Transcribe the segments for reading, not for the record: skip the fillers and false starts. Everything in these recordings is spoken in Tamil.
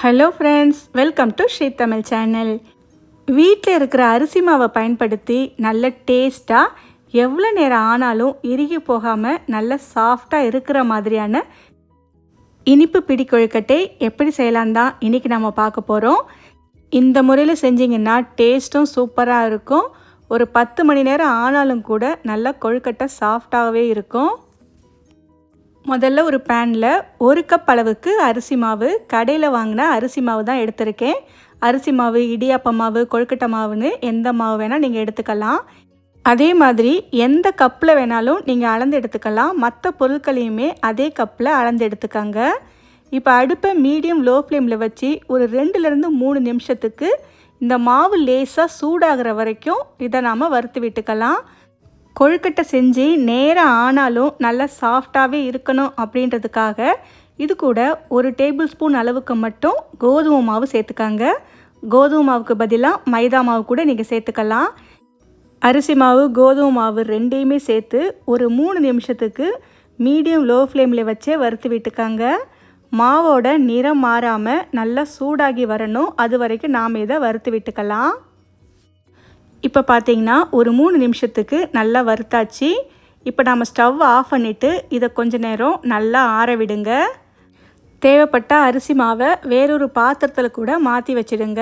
Hello friends, welcome to Sri Tamil channel. வீட்டில் இருக்கிற அரிசி மாவை பயன்படுத்தி நல்ல டேஸ்ட்டாக எவ்வளோ நேரம் ஆனாலும் இறுகி போகாமல் நல்ல சாஃப்டாக இருக்கிற மாதிரியான இனிப்பு பிடி கொழுக்கட்டை எப்படி செய்யலாம் தான் இன்றைக்கி நம்ம பார்க்க போகிறோம். இந்த முறையில் செஞ்சிங்கன்னா டேஸ்ட்டும் சூப்பராக இருக்கும். ஒரு 10 மணி நேரம் ஆனாலும் கூட நல்ல கொழுக்கட்டை சாஃப்டாகவே இருக்கும். முதல்ல ஒரு பேனில் 1 கப் அளவுக்கு அரிசி மாவு, கடையில் வாங்கின அரிசி மாவு தான் எடுத்திருக்கேன். அரிசி மாவு, இடியாப்ப மாவு, கொழுக்கட்டை மாவுன்னு எந்த மாவு வேணால் நீங்கள் எடுத்துக்கலாம். அதே மாதிரி எந்த கப்பில் வேணாலும் நீங்கள் அளந்து எடுத்துக்கலாம். மற்ற பொருட்களையுமே அதே கப்பில் அளந்து எடுத்துக்கங்க. இப்போ அடுப்பை மீடியம் லோ ஃப்ளேமில் வச்சு ஒரு 2லேருந்து 3 நிமிஷத்துக்கு இந்த மாவு லேசாக சூடாகிற வரைக்கும் இதை நாம் வறுத்து விட்டுக்கலாம். கொழுக்கட்டை செஞ்சு நேரம் ஆனாலும் நல்லா சாஃப்டாகவே இருக்கணும் அப்படின்றதுக்காக இது கூட 1 டேபிள் ஸ்பூன் அளவுக்கு மட்டும் கோதுமை மாவு சேர்த்துக்காங்க. கோதுமை மாவுக்கு பதிலாக மைதா மாவு கூட நீங்கள் சேர்த்துக்கலாம். அரிசி மாவு, கோதுமை மாவு ரெண்டையுமே சேர்த்து ஒரு 3 நிமிஷத்துக்கு மீடியம் லோ ஃப்ளேமில் வச்சே வறுத்து விட்டுக்காங்க. மாவோட நிறம் மாறாமல் நல்லா சூடாகி வரணும், அது வரைக்கும் நாம் இதை வறுத்து விட்டுக்கலாம். இப்போ பார்த்தீங்கன்னா ஒரு 3 நிமிஷத்துக்கு நல்லா வறுத்தாச்சு. இப்போ நாம் ஸ்டவ் ஆஃப் பண்ணிவிட்டு இதை கொஞ்ச நேரம் நல்லா ஆற விடுங்க. தேவைப்பட்ட அரிசி மாவை வேறொரு பாத்திரத்தில் கூட மாற்றி வச்சிடுங்க.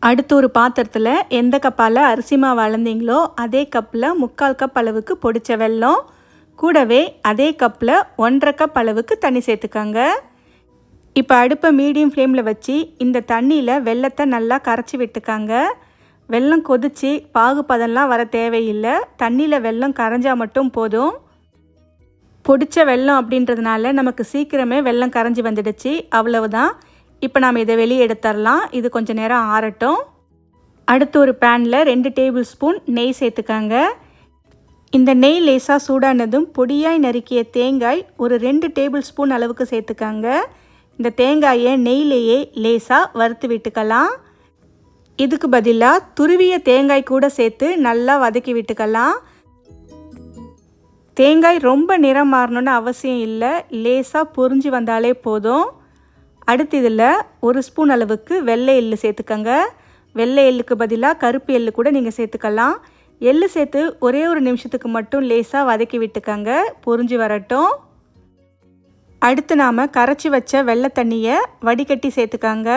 அடுத்து ஒரு பாத்திரத்தில் எந்த கப்பால் அரிசி மாவு அளந்தீங்களோ அதே கப்பில் 3/4 கப் அளவுக்கு பொடிச்ச வெல்லம், கூடவே அதே கப்பில் 1/2 கப் அளவுக்கு தண்ணி சேர்த்துக்கோங்க. இப்போ அடுப்பை மீடியம் ஃப்ளேமில் வச்சு இந்த தண்ணியில் வெல்லத்தை நல்லா கரைச்சி விட்டுக்காங்க. வெல்லம் கொதித்து பாகுபதம்லாம் வர தேவையில்லை. தண்ணியில் வெல்லம் கரைஞ்சால் மட்டும் போதும். பொடிச்ச வெல்லம் அப்படின்றதுனால நமக்கு சீக்கிரமே வெல்லம் கரைஞ்சி வந்துடுச்சு, அவ்வளவுதான். இப்போ நாம் இதை வெளியே எடுத்துடலாம். இது கொஞ்சம் நேரம் ஆறட்டும். அடுத்து ஒரு பேனில் 2 டேபிள் ஸ்பூன் நெய் சேர்த்துக்காங்க. இந்த நெய் லேசாக சூடானதும் பொடியாய் நறுக்கிய தேங்காய் ஒரு 2 டேபிள் ஸ்பூன் அளவுக்கு சேர்த்துக்காங்க. இந்த தேங்காயை நெய்லேயே லேசாக வறுத்து விட்டுக்கலாம். இதுக்கு பதிலாக துருவிய தேங்காய் கூட சேர்த்து நல்லா வதக்கி விட்டுக்கலாம். தேங்காய் ரொம்ப நிறம் மாறணும்னு அவசியம் இல்லை, லேசாக பொரிஞ்சு வந்தாலே போதும். அடுத்து இதில் 1 ஸ்பூன் அளவுக்கு வெள்ளை எள்ளு சேர்த்துக்கங்க. வெள்ளை எள்ளுக்கு பதிலாக கருப்பு எள்ளு கூட நீங்கள் சேர்த்துக்கலாம். எள்ளு சேர்த்து ஒரே ஒரு நிமிஷத்துக்கு மட்டும் லேசாக வதக்கி விட்டுக்கங்க, பொரிஞ்சு வரட்டும். அடுத்து நாம் கரைச்சி வச்ச வெள்ளை தண்ணியை வடிகட்டி சேர்த்துக்காங்க.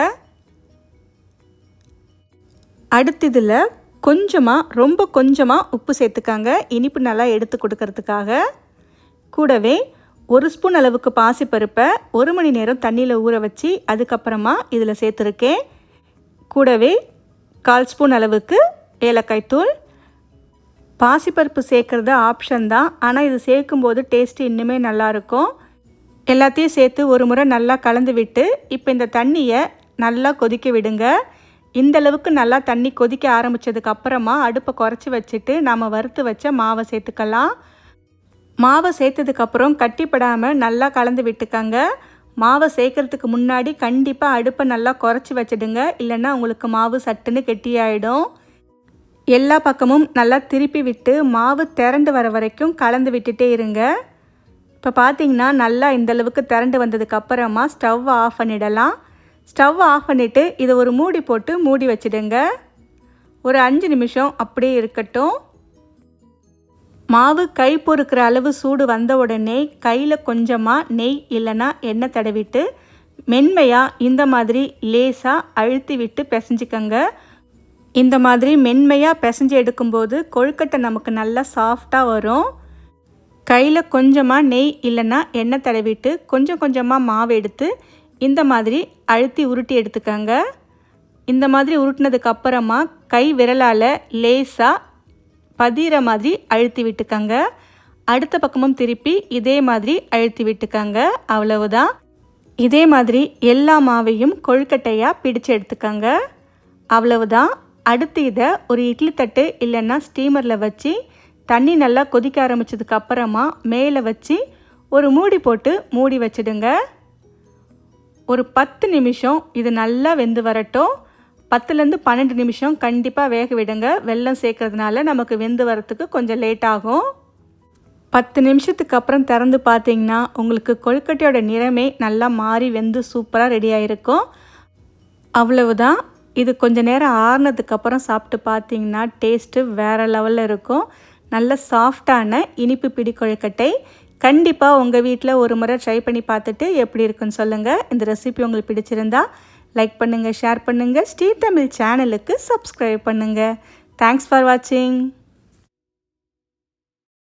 அடுத்து இதில் ரொம்ப கொஞ்சமாக உப்பு சேர்த்துக்காங்க, இனிப்பு நல்லா எடுத்து கொடுக்கறதுக்காக. கூடவே 1 ஸ்பூன் அளவுக்கு பாசிப்பருப்பை 1 மணி நேரம் தண்ணியில் ஊற வச்சு அதுக்கப்புறமா இதில் சேர்த்துருக்கேன். கூடவே 1/4 ஸ்பூன் அளவுக்கு ஏலக்காய் தூள். பாசிப்பருப்பு சேர்க்குறது ஆப்ஷன் தான், ஆனால் இது சேர்க்கும்போது டேஸ்ட்டு இன்னுமே நல்லாயிருக்கும். எல்லாத்தையும் சேர்த்து ஒரு முறை நல்லா கலந்து விட்டு இப்போ இந்த தண்ணியை நல்லா கொதிக்க விடுங்க. இந்தளவுக்கு நல்லா தண்ணி கொதிக்க ஆரம்பித்ததுக்கு அப்புறமா அடுப்பை குறைச்சி வச்சுட்டு நாம் வறுத்து வச்ச மாவை சேர்த்துக்கலாம். மாவை சேர்த்ததுக்கப்புறம் கட்டிப்படாமல் நல்லா கலந்து விட்டுக்கங்க. மாவை சேர்க்கறதுக்கு முன்னாடி கண்டிப்பாக அடுப்பை நல்லா குறைச்சி வச்சிடுங்க, இல்லைன்னா உங்களுக்கு மாவு சட்டுன்னு கெட்டியாயிடும். எல்லா பக்கமும் நல்லா திருப்பி விட்டு மாவு திரண்டு வர வரைக்கும் கலந்து விட்டுட்டே இருங்க. இப்போ பார்த்தீங்கன்னா நல்லா இந்தளவுக்கு திரண்டு வந்ததுக்கப்புறமா ஸ்டவ் ஆஃப் பண்ணிடலாம். ஸ்டவ் ஆஃப் பண்ணிவிட்டு இதை ஒரு மூடி போட்டு மூடி வச்சிடுங்க. ஒரு 5 நிமிஷம் அப்படியே இருக்கட்டும். மாவு கை பொறுக்கிற அளவு சூடு வந்த உடனே கையில் கொஞ்சமாக நெய் இல்லைன்னா எண்ணெய் தடவிட்டு மென்மையாக இந்த மாதிரி லேசாக அழுத்தி விட்டு பிசைஞ்சிக்கங்க. இந்த மாதிரி மென்மையாக பிசைஞ்சு எடுக்கும்போது கொழுக்கட்டை நமக்கு நல்லா சாஃப்டாக வரும். கையில் கொஞ்சமாக நெய் இல்லைன்னா எண்ணெய் தடவிட்டு கொஞ்சம் கொஞ்சமாக மாவு எடுத்து இந்த மாதிரி அழுத்தி உருட்டி எடுத்துக்கங்க. இந்த மாதிரி உருட்டினதுக்கு அப்புறமா கை விரலால் லேசாக பதிகிற மாதிரி அழுத்தி விட்டுக்கங்க. அடுத்த பக்கமும் திருப்பி இதே மாதிரி அழுத்தி விட்டுக்கங்க, அவ்வளவுதான். இதே மாதிரி எல்லா மாவையும் கொழுக்கட்டையாக பிடிச்சு எடுத்துக்கங்க, அவ்வளவுதான். அடுத்து இதை ஒரு இட்லி தட்டு இல்லைன்னா ஸ்டீமரில் வச்சு தண்ணி நல்லா கொதிக்க ஆரம்பித்ததுக்கு அப்புறமா மேலே வச்சு ஒரு மூடி போட்டு மூடி வச்சிடுங்க. ஒரு 10 நிமிஷம் இது நல்லா வெந்து வரட்டும். 10லேருந்து 12 நிமிஷம் கண்டிப்பாக வேக விடுங்க. வெல்லம் சேர்க்கறதுனால நமக்கு வெந்து வரத்துக்கு கொஞ்சம் லேட் ஆகும். 10 நிமிஷத்துக்கு அப்புறம் திறந்து பார்த்தீங்கன்னா உங்களுக்கு கொழுக்கட்டையோட நிறமே நல்லா மாறி வெந்து சூப்பராக ரெடி ஆகிருக்கும். அவ்வளவுதான். இது கொஞ்ச நேரம் ஆறுனதுக்கப்புறம் சாப்பிட்டு பார்த்தீங்கன்னா டேஸ்ட்டு வேறு லெவலில் இருக்கும். நல்ல சாஃப்டான இனிப்பு பிடி கொழுக்கட்டை. கண்டிப்பாக உங்கள் வீட்டில் ஒரு முறை ட்ரை பண்ணி பார்த்துட்டு எப்படி இருக்குன்னு சொல்லுங்கள். இந்த ரெசிபி உங்களுக்கு பிடிச்சிருந்தா லைக் பண்ணுங்கள், ஷேர் பண்ணுங்கள். ஸ்ரீ தமிழ் சேனலுக்கு சப்ஸ்கிரைப் பண்ணுங்கள். தேங்க்ஸ் ஃபார் வாட்சிங்.